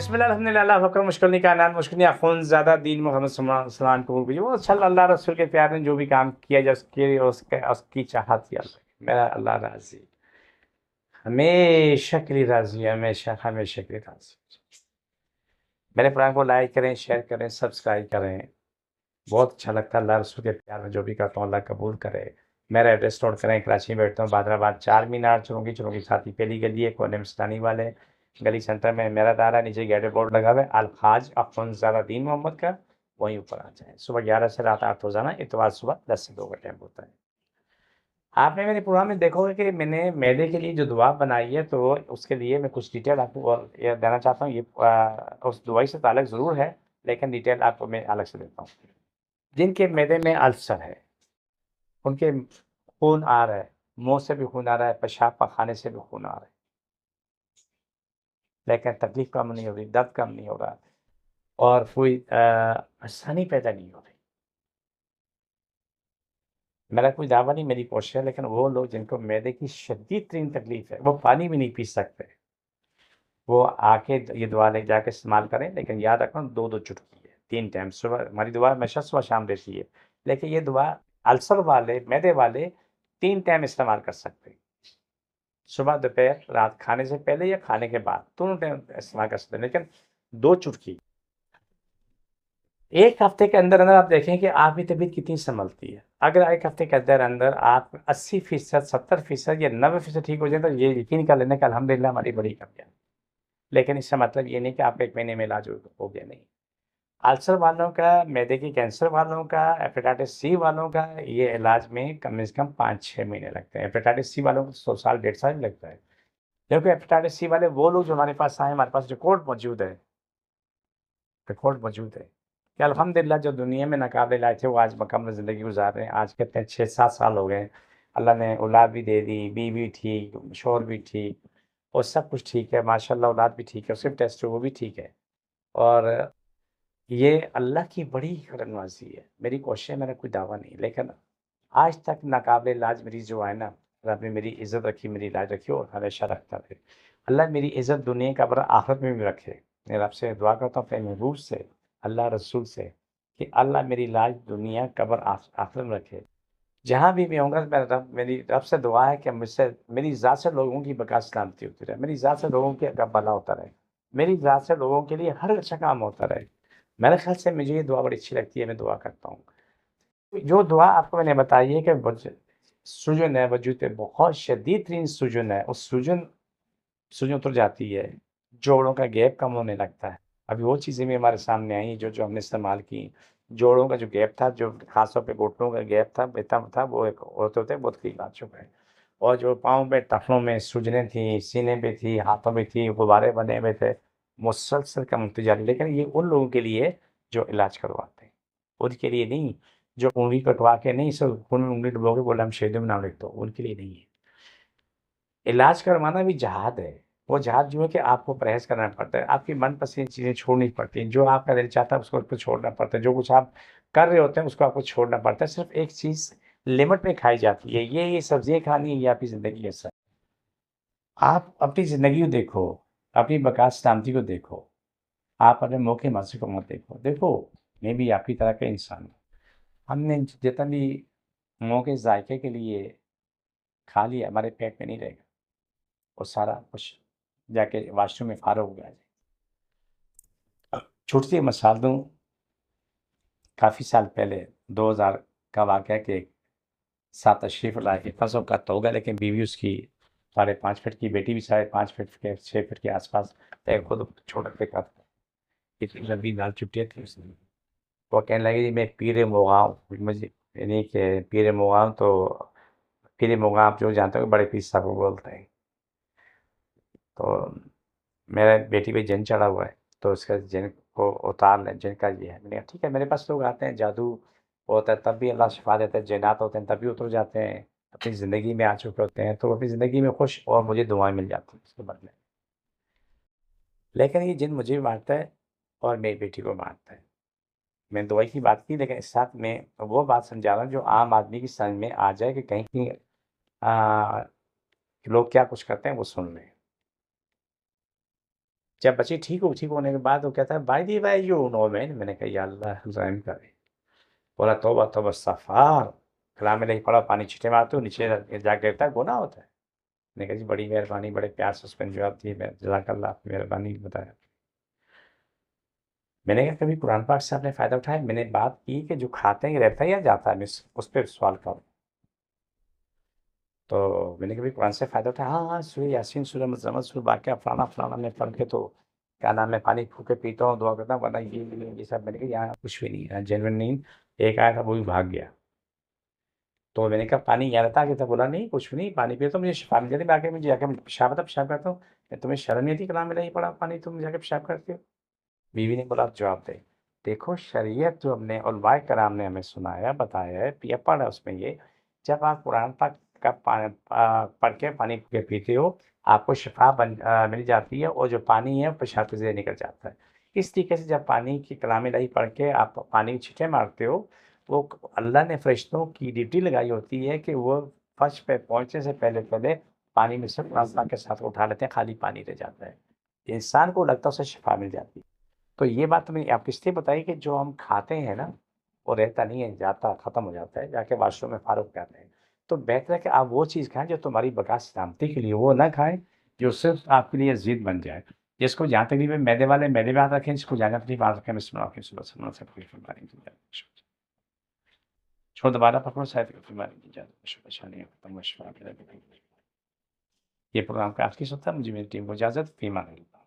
बिस्मिल्लाह अल्हम्दुलिल्लाह फ़क्र मुश्किल नहीं कायनात मुश्किल नहीं खून ज़्यादा दीन मोहम्मद सल्लल्लाहु कबूल कीजिए। वो अच्छा अल्लाह रसूल के प्यार ने जो भी काम किया जाए उसकी चाहत थी अल्लाह मेरा अल्लाह राज़ी हमेशा के लिए राज़ी है, हमेशा के लिए राज़ी। मेरे प्रोग्राम को लाइक करें, शेयर करें, सब्सक्राइब करें। बहुत अच्छा लगता है। अल्लाह रसूल के प्यार में जो भी करता हूँ अल्लाह कबूल करे। मेरा एड्रेस नोट करें, कराची में बैठता हूँ, बादराबाद 4 मीनार चुरंगी साथी पहली गली है, कोने मस्तानी वाले गली सेंटर में मेरा दारा। नीचे गेट बोर्ड लगा हुआ है अलखाज अफजादा दीन मोहम्मद का, वहीं ऊपर आ जाए। सुबह 11 से रात 8 रोजाना, इतवार सुबह 10 से 2 का टाइम होता है। आपने मेरे प्रोग्राम में देखोगे कि मैंने मैदे के लिए जो दुआ बनाई है, तो उसके लिए मैं कुछ डिटेल आपको और ये देना चाहता हूँ। ये उस दवाई से ताल्लुक ज़रूर है, लेकिन डिटेल आपको मैं अलग से देता हूँ। जिनके मैदे में अल्सर है, उनके खून आ रहा है, मुँह से भी खून आ रहा है, पेशाब पाखाने से भी खून आ रहा है, लेकिन तकलीफ कम नहीं हो रही, दर्द कम नहीं हो रहा और कोई आसानी पैदा नहीं हो रही। मेरा कोई दावा नहीं, मेरी कोशिश है, लेकिन वो लोग जिनको मैदे की शदीद तरीन तकलीफ है, वो पानी भी नहीं पी सकते, वो आके ये दवा ले जाके इस्तेमाल करें। लेकिन याद रखना 2-2 चुटकी है, 3 टाइम। सुबह हमारी दुआ हमेशा सुबह शाम रहती है, लेकिन ये दुआ अल्सर वाले, मैदे वाले 3 टाइम इस्तेमाल कर सकते हैं। सुबह, दोपहर, रात, खाने से पहले या खाने के बाद, दोनों टाइम इस्तेमाल कर सकते हैं, लेकिन 2 चुटकी। 1 हफ्ते के अंदर-अंदर आप देखें कि आपकी तबीयत कितनी सँभलती है। अगर 1 हफ्ते के अंदर-अंदर आप 80%, 70% या 90% ठीक हो जाए, तो ये यकीन कर लेना कि अल्हम्दुलिल्लाह हमारी बड़ी कामयाबी। लेकिन इसका मतलब ये नहीं कि आप 1 महीने में इलाज हो गया, नहीं। अल्सर वालों का, मैदे की कैंसर वालों का, हेपेटाइटिस सी वालों का ये इलाज में कम से कम 5-6 महीने लगते हैं। हेपेटाइटिस सी वालों को 100 साल, 1.5 साल भी लगता है। क्योंकि हेपेटाइटिस सी वाले वो लोग जो हमारे पास आए, हमारे पास रिकॉर्ड मौजूद है कि अल्हम्दुलिल्लाह जो दुनिया में नाकाबिल इलाज थे, वो आज मुकम्मल ज़िंदगी गुज़ार रहे हैं। आज कहते हैं 6-7 साल हो गए, अल्लाह ने औलाद भी दे दी, बीवी ठीक, शौहर भी ठीक और सब कुछ ठीक है, माशाअल्लाह औलाद भी ठीक है, सिर्फ टेस्ट वो भी ठीक है। और ये अल्लाह की बड़ी करनवाज़ी है। मेरी कोशिश है, मेरा कोई दावा नहीं, लेकिन आज तक नाकाबिल इलाज मरीज़ जो आए ना, रब ने मेरी इज़्ज़त रखी, मेरी इलाज रखी और हमेशा रखता रहे। अल्लाह मेरी इज़्ज़त दुनिया का बड़ा आखिरत में भी रखे। मैं रब से दुआ करता हूँ अपने महबूब से, अल्लाह रसूल से, कि अल्लाह मेरी लाज दुनिया, कब्र, आखिरत में रखे। जहाँ भी मैं होऊँगा, मेरी रब से दुआ है कि मुझसे, मेरी ज़ात से लोगों की बका सलामती होती रहे, मेरी ज़ात से लोगों का भला होता रहे, मेरी ज़ात से लोगों के लिए हर अच्छा काम होता रहे। मेरे ख़्याल से मुझे ये दुआ बड़ी अच्छी लगती है, मैं दुआ करता हूँ। जो दुआ आपको मैंने बताई है कि सूजन है वजूद पे, बहुत शदीद तरीन सूजन है, उस सूजन उतर जाती है, जोड़ों का गैप कम होने लगता है। अभी वो चीज़ें भी हमारे सामने आई जो हमने इस्तेमाल की। जोड़ों का जो गैप था, जो खास तौर पे घुटनों का गैप था, बेहतर था, वो एक होते-होते बहुत करीब आ चुका है। और जो पाँव में, टखनों में सूजनें थी, सीने पे थी, हाथों में थी, गुब्बारे बने हुए थे, मुसलसल कम होती जा रही। लेकिन ये उन लोगों के लिए जो इलाज करवाते हैं, उनके लिए नहीं, जो उँगली कटवा के नहीं, सिर्फ खून में उँगली डुबो के बोला हम शहीदों में नाम लिख दो, उनके लिए नहीं है। इलाज करवाना भी जहाद है। वो जहाद जो है कि आपको परहेज़ करना पड़ता है, आपकी मनपसंद चीज़ें छोड़नी पड़ती हैं, जो आपका दिल चाहता है उसको छोड़ना पड़ता है, जो कुछ आप कर रहे होते हैं उसको आपको छोड़ना पड़ता है। सिर्फ़ एक चीज़ लिमिट में खाई जाती है, ये सब्ज़ियाँ खानी है, ये आपकी ज़िंदगी का हिस्सा है। आप अपनी ज़िंदगी को देखो, अपनी बका सलामती को देखो, आप अपने मौके मज़े को मत देखो। देखो, मैं भी आपकी तरह का इंसान हूँ। हमने जितना भी मौके ज़ायक़े के लिए खा लिया, हमारे पेट में नहीं रहेगा, वो सारा कुछ जाके वॉशरूम में फ़ारो हो गया है। छोटी सी मिसाल दूँ, काफ़ी साल पहले 2000 का वाक़या कि एक साथ तशरीफ़ लाए, इतना सब का तो होगा, लेकिन बीवी उसकी 5.5 फीट की, बेटी भी 5.5 फीट के, 6 फीट के आस-पास, मैं खुद छोटा थे, इतनी लंबी लाल चुटिया थी उसकी। वो कहने लगी, मैं पीर मुग़ाव, मुझे यानी कि पीर मुग़ाव, तो पीर मुग़ाव जो जानते हो, बड़े पीर साहब को बोलते हैं। तो मेरा बेटी पे जिन चढ़ा हुआ है, तो उसका जिन को उतार लें, जिन का ये है। मैंने कहा ठीक है, मेरे पास लोग आते हैं, जादू होता है तब भी अल्लाह शिफा देता है, जिन्नात होते हैं तब भी उतर जाते हैं, अपनी ज़िंदगी में आ चुके होते हैं, तो अपनी ज़िंदगी में खुश और मुझे दुआएँ मिल जाती हैं उसके बदले। लेकिन ये जिन मुझे भी मारता है और मेरी बेटी को मारता है। मैंने दवाई की बात की, लेकिन इस साथ मैं वो बात समझा रहा हूँ जो आम आदमी की समझ में आ जाए कि कहीं लोग क्या कुछ करते हैं वो सुन लें। जब बच्ची ठीक होने के बाद वो कहता है, by the by you know man, मैंने कहा या अल्लाह रहम करे। बोला तौबा तौबा इस्तग़फ़ार, गला में नहीं पड़ा, पानी छींटे मारते हो, नीचे जा गिरता है, गुनाह होता है। मैंने कहा जी बड़ी मेहरबानी, बड़े प्यार से उसमें जवाब दिए, मैं जज़ाकल्लाह, आपकी मेहरबानी बताया। मैंने कहा कभी कुरान पाक से आपने फ़ायदा उठाया? मैंने बात की कि जो खाते हैं ये रहता है या जाता है? मैं उस पे सवाल कर, तो मैंने कभी कुरान से फ़ायदा उठाया? हाँ, हाँ, सूरह यासीन, सूरह मुज़म्मिल, सूरह वाक़िआ, फलाना-फलाना मैं पढ़ के तो क्या नाम है, पानी फूँक के पीता हूँ, दुआ करता हूँ, वरना ये सब। मैंने कहा यहाँ कुछ भी नहीं है, जेनुइन नहीं। एक आया था वो भी भाग गया। तो मैंने कहा पानी यहाँ रहता? आगे था, बोला नहीं कुछ भी नहीं, पानी पिया तो मुझे शिफ़ा मिल जाती, बाकी मुझे जाके पेशाब करता हूँ। तुम्हें शर्म नहीं आती कलाम में नहीं पढ़ा पानी तुम जाके पेशाब करते हो? बीवी ने बोला आप जवाब दें। देखो शरीयत जो हमने उलमाए कराम ने हमें सुनाया, बताया है, पिया पढ़ा उसमें ये, जब आप कुरान पाक का पढ़ के पानी के पीते हो, आपको शिफ़ा मिल जाती है और जो पानी है वो पेशाब के ज़रिए निकल जाता है। इस तरीके से जब पानी की कलाम इलाही पढ़ के आप पानी की छींटे मारते हो, वो अल्लाह ने फ़रिश्तों की ड्यूटी लगाई होती है कि वो फर्श पे पहुँचने से पहले पानी में से कुरान पाक के साथ उठा लेते हैं, खाली पानी रह जाता है। इंसान को लगता है उसे शिफ़ा मिल जाती है। तो ये बात मैंने आपको इसलिए बताई कि जो हम खाते हैं ना, वो रहता नहीं है, जाता खत्म हो जाता है, जाके वॉशरूम में फ़ारुक हो जाते हैं। तो बेहतर है कि आप वो चीज़ खाएँ जो तुम्हारी बक़ा सलामती के लिए, वो ना खाएँ जो सिर्फ़ आपके लिए ज़िद बन जाए। जिसको जहाँ तकलीफ़ है मैदे वाले मैदे में हाथ रखें, जिसको जहाँ तकलीफ़ हाथ रखें, छोड़ दोबारा पकड़ो, शायद बीमारी की ज़्यादा परेशानी खत्म हो। ये प्रोग्राम का आखिरी हिस्सा था, मुझे मेरी टीम को इजाज़त, फ़ी अमान अल्लाह।